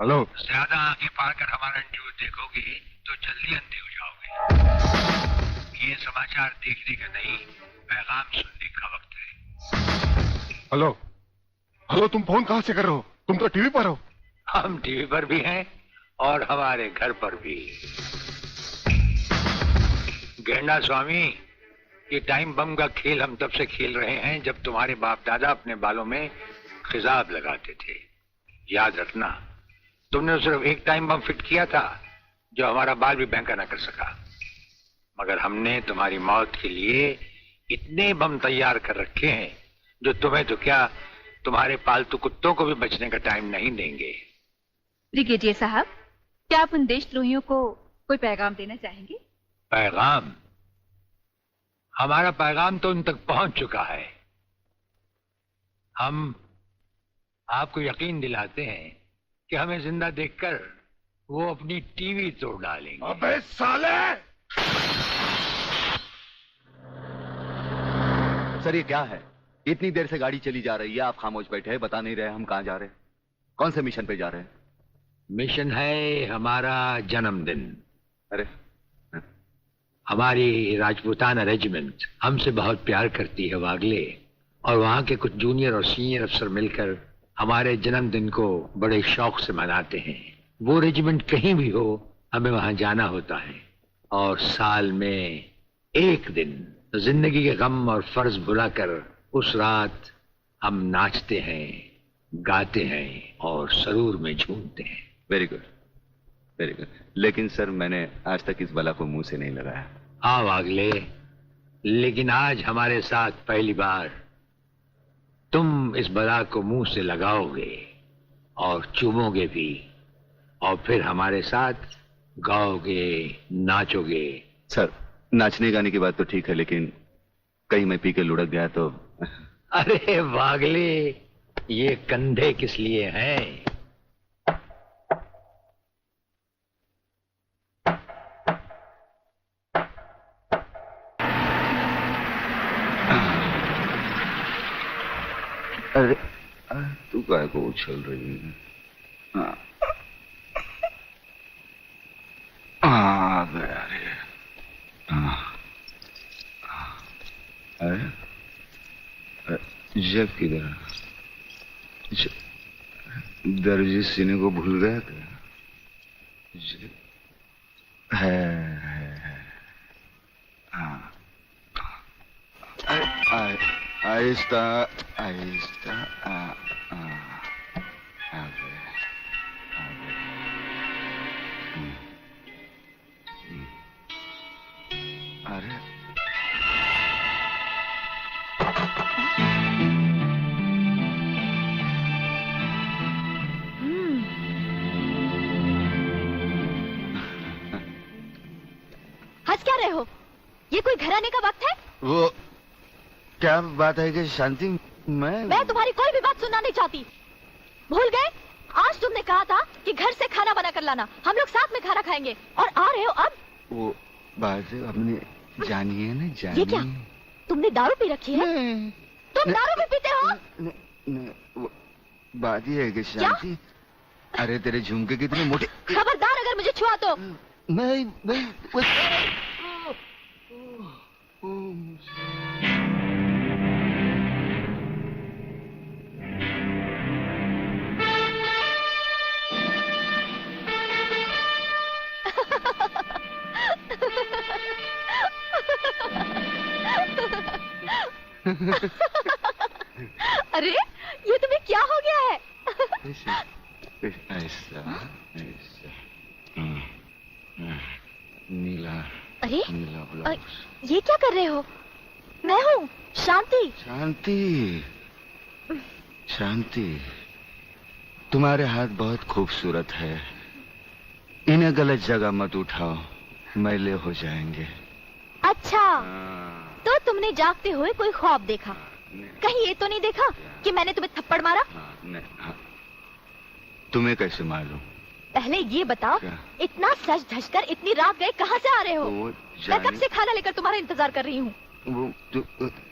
Hello. ज्यादा आंखें फाड़ कर हमारा न्यूज देखोगे तो जल्दी अंधे हो जाओगे। ये समाचार देखने का नहीं, पैगाम सुनने का वक्त है। हेलो हेलो, तुम फोन कहाँ से कर रहे हो? तुम तो टीवी पर हो। हम टीवी पर भी हैं और हमारे घर पर भी। गेंडा स्वामी, ये टाइम बम का खेल हम तब से खेल रहे हैं जब तुम्हारे बाप दादा अपने बालों में खिजाब लगाते थे। याद रखना, तुमने सिर्फ एक टाइम बम फिट किया था जो हमारा बाल भी बैंका ना कर सका, मगर हमने तुम्हारी मौत के लिए इतने बम तैयार कर रखे हैं जो तुम्हें तो क्या, तुम्हारे पालतू कुत्तों को भी बचने का टाइम नहीं देंगे। ब्रिगेडियर साहब, क्या आप उन देशद्रोहियों को कोई पैगाम देना चाहेंगे? पैगाम? हमारा पैगाम तो उन तक पहुंच चुका है। हम आपको यकीन दिलाते हैं कि हमें जिंदा देखकर वो अपनी टीवी तोड़ डालेंगे। अबे साले! सर ये क्या है? इतनी देर से गाड़ी चली जा रही है, आप खामोश बैठे हैं, बता नहीं रहे हम कहाँ जा रहे हैं, कौन से मिशन पे जा रहे हैं? मिशन है हमारा जन्मदिन। अरे हमारी राजपूताना रेजिमेंट हमसे बहुत प्यार करती है वागले, और वहां के कुछ जूनियर और सीनियर अफसर मिलकर हमारे जन्मदिन को बड़े शौक से मनाते हैं। वो रेजिमेंट कहीं भी हो, हमें वहां जाना होता है, और साल में एक दिन जिंदगी के गम और फर्ज भुलाकर उस रात हम नाचते हैं, गाते हैं और सरूर में झूमते हैं। Very good, very good. लेकिन सर मैंने आज तक इस बला को मुंह से नहीं लगाया। हाँ वागले, लेकिन आज हमारे साथ पहली बार तुम इस बला को मुंह से लगाओगे और चूमोगे भी, और फिर हमारे साथ गाओगे, नाचोगे। सर नाचने गाने की बात तो ठीक है, लेकिन कहीं मैं पी के लुढ़क गया तो? अरे वागले, ये कंधे किस लिए हैं? अरे तू काय को उछल रही है? आ गया रे। अरे जब किधर? दर्जी सीने को भूल गया क्या? है। आहिस्ता आहिस्ता आ गए। अरे हंस क्या रहे हो? ये कोई घर आने का वक्त है? वो क्या बात है कि शांति, मैं तुम्हारी कोई भी बात सुनना नहीं चाहती। भूल गए? आज तुमने कहा था कि घर से खाना बना कर लाना, हम लोग साथ में खाना खाएंगे, और आ रहे हो अब? वो बात अपने जानिए ना, जानिए। ये क्या? तुमने दारू पी रखी है? तुम दारू भी पीते हो? वो बात ये है कि शांति, अरे तेरे झुमके कितने मोटे। खबरदार अगर मुझे छुआ तो। मैं अरे ये तुम्हें क्या हो गया है? ऐसा ऐसा नीला। अरे नीला ब्लाउज। ये क्या कर रहे हो? मैं हूँ शांति। शांति, शांति, तुम्हारे हाथ बहुत खूबसूरत है, इन्हें गलत जगह मत उठाओ, मैले हो जाएंगे। अच्छा, तो तुमने जागते हुए कोई ख्वाब देखा? कहीं ये तो नहीं देखा कि मैंने तुम्हें थप्पड़ मारा? तुम्हें कैसे मालूम? पहले ये बताओ, इतना सज धज कर इतनी रात गए कहाँ से आ रहे हो? मैं कब से खाना लेकर तुम्हारा इंतजार कर रही हूँ।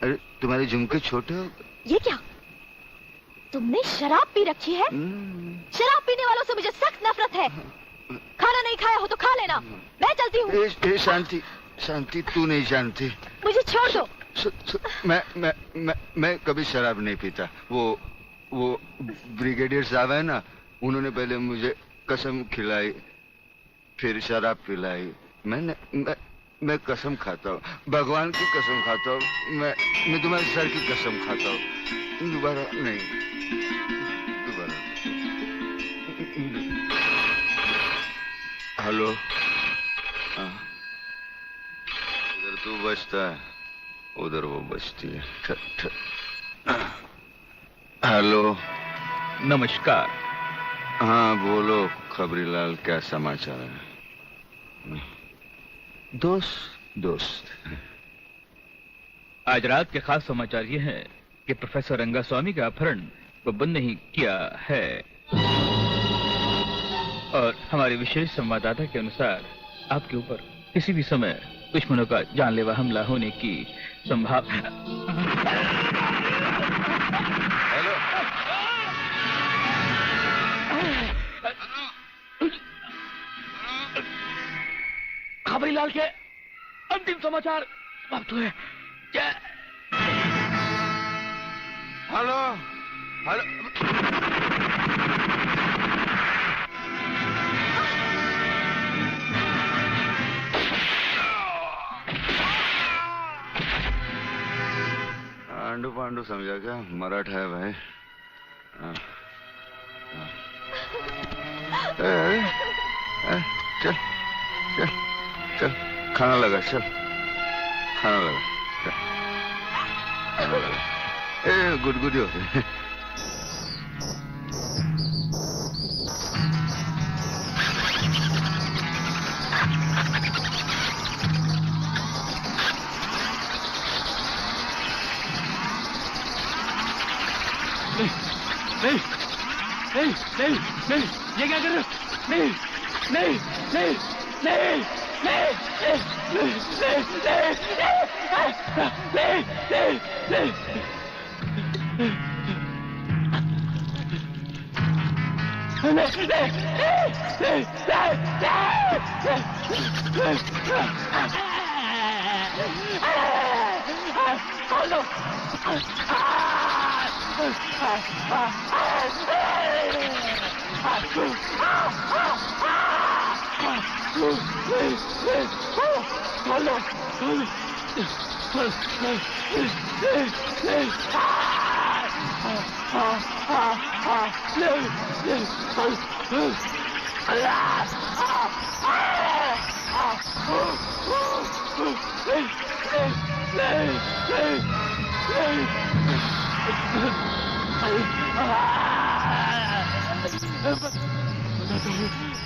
अरे तुम्हारे झुमके छोटे हो। ये क्या? तुमने शराब पी रखी है? शराब पीने वालों से मुझे सख्त नफरत है। खाना नहीं खाया हो तो खा लेना, मैं चलती हूँ। शांति, शांति, तू नहीं जानती। मुझे छोड़ दो। मैं कभी शराब नहीं पीता। वो ब्रिगेडियर साहब है ना, उन्होंने पहले मुझे कसम खिलाई, फिर शराब पिलाई। मैं कसम खाता हूँ, भगवान की कसम खाता हूँ। मैं तुम्हारे सर की कसम खाता हूँ। दोबारा नहीं, दोबारा। हेलो, इधर तू बचता है, उधर वो बचती है। हेलो, नमस्कार। हाँ बोलो खबरीलाल, क्या समाचार है? दोस्त आज रात के खास समाचार ये हैं कि प्रोफेसर रंगास्वामी का अपहरण को बंद नहीं किया है, और हमारे विशेष संवाददाता के अनुसार आपके ऊपर किसी भी समय दुश्मनों का जानलेवा हमला होने की संभावना। हेलो, खबरीलाल के अंतिम समाचार समाप्त हुए। Hello, hello. आंडू पांडू समझा क्या? मराठा है भाई। चल चल चल, खाना लगा, चल खाना लगा, चल खाना लगा। गुडगुडी होते। नहीं, नहीं, नहीं, नहीं, ये क्या कर रहे हो? नहीं, नहीं, नहीं, नहीं, नहीं, नहीं, नहीं, नहीं,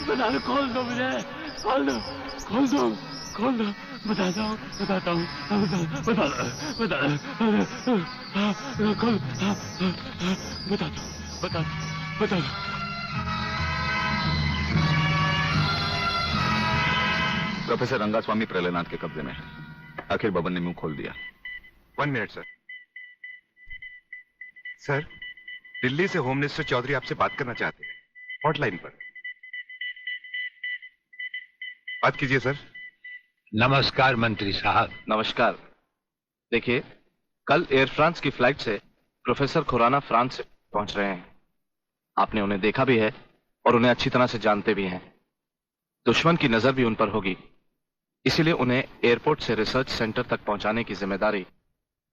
बता दो, खोल दो मुझे, खोल दो, खोल दो, खोल दो, बताता हूँ, बता दो, खोल, बता दो। प्रोफेसर रंगास्वामी प्रलयनाथ के कब्जे में है। आखिर बबन ने मुंह खोल दिया। 1 मिनट सर। सर, दिल्ली से होम मिनिस्टर चौधरी आपसे बात करना चाहते हैं, हॉटलाइन पर। बात कीजिए सर। नमस्कार मंत्री साहब। नमस्कार। देखिए, कल एयर फ्रांस की फ्लाइट से प्रोफेसर खुराना फ्रांस से पहुंच रहे हैं। आपने उन्हें देखा भी है और उन्हें अच्छी तरह से जानते भी हैं। दुश्मन की नजर भी उन पर होगी, इसीलिए उन्हें एयरपोर्ट से रिसर्च सेंटर तक पहुंचाने की जिम्मेदारी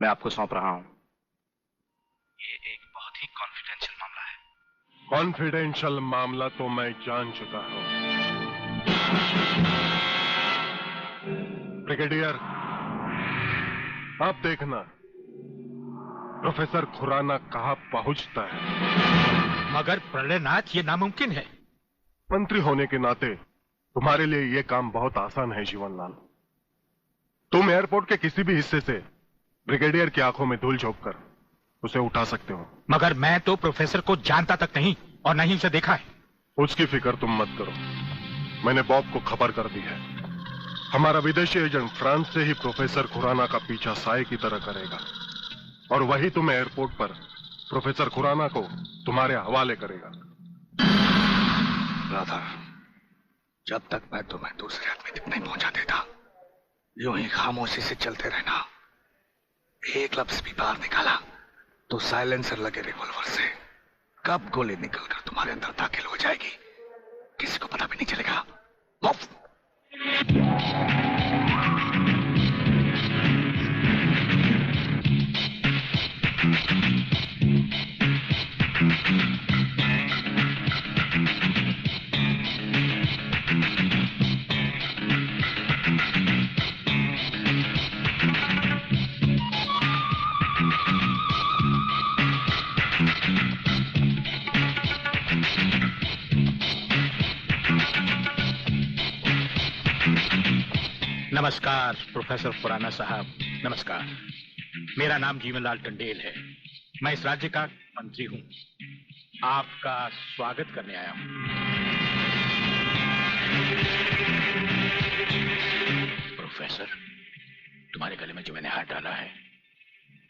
मैं आपको सौंप रहा हूं। ये एक बहुत ही कॉन्फिडेंशियल मामला है। कॉन्फिडेंशियल मामला तो मैं जान चुका हूं। ब्रिगेडियर, आप देखना प्रोफेसर खुराना कहां पहुंचता है। मगर प्रलयनाथ, ये नामुमकिन है। मंत्री होने के नाते तुम्हारे लिए यह काम बहुत आसान है जीवनलाल। तुम एयरपोर्ट के किसी भी हिस्से से ब्रिगेडियर की आंखों में धूल झोंककर उसे उठा सकते हो। मगर मैं तो प्रोफेसर को जानता तक नहीं और नहीं उसे देखा है। उसकी फिक्र तुम मत करो, मैंने बॉब को खबर कर दी है। हमारा विदेशी एजेंट फ्रांस से ही प्रोफेसर खुराना का पीछा साए की तरह करेगा और वही तुम्हें एयरपोर्ट पर प्रोफेसर खुराना को तुम्हारे हवाले करेगा। राधा, जब तक मैं तुम्हें दूसरे आदमी तक नहीं पहुंचा देता, यूं ही खामोशी से चलते रहना। एक लफ्ज भी बाहर निकाला तो साइलेंसर लगे रिवॉल्वर से कब गोली निकलकर तुम्हारे अंदर दाखिल हो जाएगी किसी को पता भी नहीं चलेगा। नमस्कार प्रोफेसर खुराना साहब, नमस्कार। मेरा नाम जीवनलाल टंडेल है। मैं इस राज्य का मंत्री हूँ। आपका स्वागत करने आया हूँ। प्रोफेसर, तुम्हारे गले में जो मैंने हाथ डाला है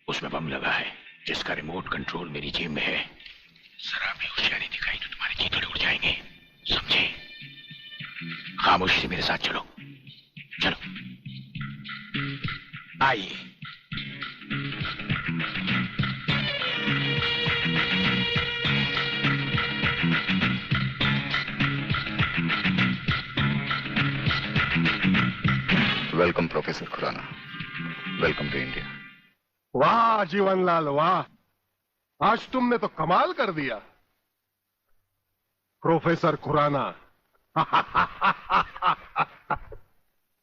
उसमें बम लगा है जिसका रिमोट कंट्रोल मेरी जेब में है। जरा भी होशियारी दिखाई तो तुम्हारे चीथड़े उड़ जाएंगे, समझे? खामोशी से मेरे साथ चलो, चलो आइए। Welcome professor Khurana, welcome to India. वाह जीवनलाल वाह, आज तुमने तो कमाल कर दिया प्रोफेसर खुराना।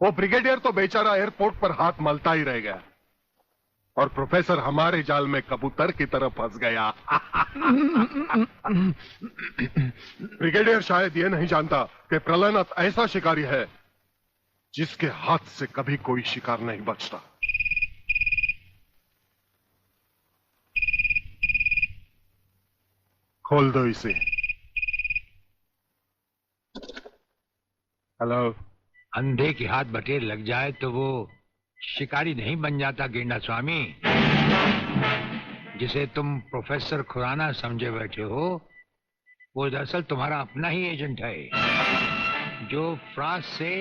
वो ब्रिगेडियर तो बेचारा एयरपोर्ट पर हाथ मलता ही रह गया और प्रोफेसर हमारे जाल में कबूतर की तरह फंस गया। ब्रिगेडियर शायद ये नहीं जानता कि प्रलयनाथ ऐसा शिकारी है जिसके हाथ से कभी कोई शिकार नहीं बचता। खोल दो इसे। हेलो। अंधे के हाथ बटेर लग जाए तो वो शिकारी नहीं बन जाता गेंडा स्वामी। जिसे तुम प्रोफेसर खुराना समझे बैठे हो वो दरअसल तुम्हारा अपना ही एजेंट है जो फ्रांस से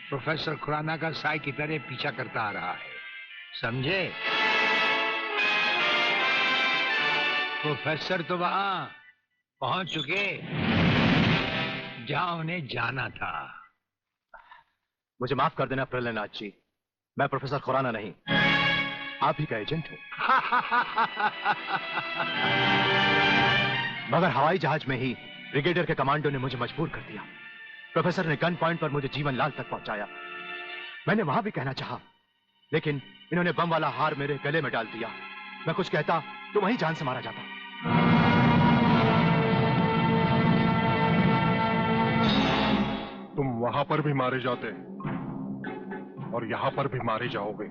प्रोफेसर खुराना का साई की तरह पीछा करता आ रहा है, समझे? प्रोफेसर तो वहां पहुंच चुके जहां उन्हें जाना था। मुझे माफ कर देना प्रलयनाथ जी, मैं प्रोफेसर खुराना नहीं, आप ही का एजेंट हूं। मगर हवाई जहाज में ही ब्रिगेडियर के कमांडो ने मुझे मजबूर कर दिया। प्रोफेसर ने गन पॉइंट पर मुझे जीवनलाल तक पहुंचाया। मैंने वहां भी कहना चाहा, लेकिन इन्होंने बम वाला हार मेरे गले में डाल दिया। मैं कुछ कहता तो वहीं जान से मारा जाता। तुम वहां पर भी मारे जाते और यहां पर भी मारे जाओगे।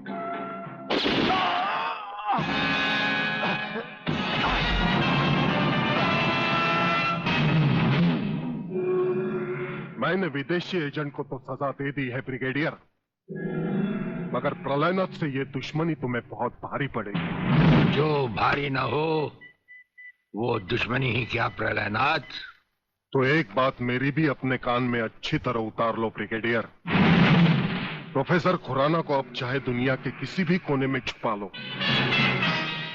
मैंने विदेशी एजेंट को तो सजा दे दी है ब्रिगेडियर, मगर प्रलयनाथ से ये दुश्मनी तुम्हें बहुत भारी पड़ेगी। जो भारी ना हो वो दुश्मनी ही क्या प्रलयनाथ। तो एक बात मेरी भी अपने कान में अच्छी तरह उतार लो ब्रिगेडियर। प्रोफेसर खुराना को अब चाहे दुनिया के किसी भी कोने में छुपा लो,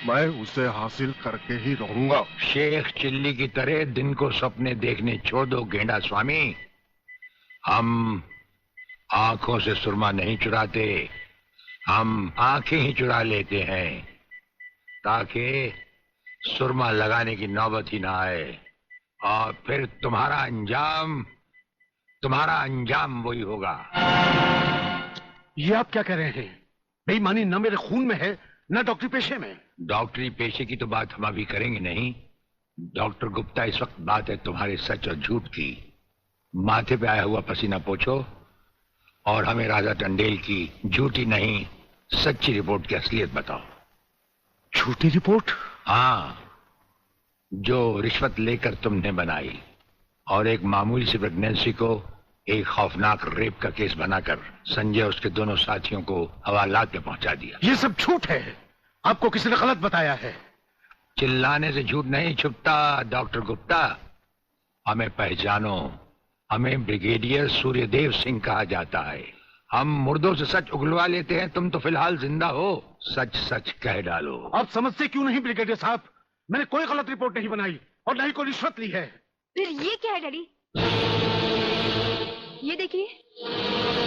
मैं उसे हासिल करके ही रहूंगा। शेख चिल्ली की तरह दिन को सपने देखने छोड़ दो गेंडा स्वामी। हम आंखों से सुरमा नहीं चुराते, हम आंखें ही चुरा लेते हैं ताकि सुरमा लगाने की नौबत ही ना आए और फिर तुम्हारा अंजाम वही होगा। ये आप क्या कह रहे हैं? बेईमानी न मेरे खून में है न डॉक्टरी पेशे में। डॉक्टरी पेशे की तो बात हम अभी करेंगे नहीं। डॉक्टर गुप्ता, इस वक्त बात है तुम्हारे सच और झूठ की। माथे पे आया हुआ पसीना पोछो और हमें राजा टंडेल की झूठी नहीं सच्ची रिपोर्ट की असलियत बताओ। झूठी रिपोर्ट? हाँ, जो रिश्वत लेकर तुमने बनाई और एक मामूली सी प्रेगनेंसी को एक खौफनाक रेप का केस बनाकर संजय और उसके दोनों साथियों को हवालात में पहुंचा दिया। ये सब झूठ है, आपको किसी ने गलत बताया है। चिल्लाने से झूठ नहीं छुपता डॉक्टर गुप्ता। हमें पहचानो, हमें ब्रिगेडियर सूर्यदेव सिंह कहा जाता है। हम मुर्दों से सच उगलवा लेते हैं, तुम तो फिलहाल जिंदा हो, सच सच कह डालो। आप समझते क्यों नहीं ब्रिगेडियर साहब, मैंने कोई गलत रिपोर्ट नहीं बनाई और न ही कोई रिश्वत ली है। फिर ये क्या है डैडी? ये देखिए।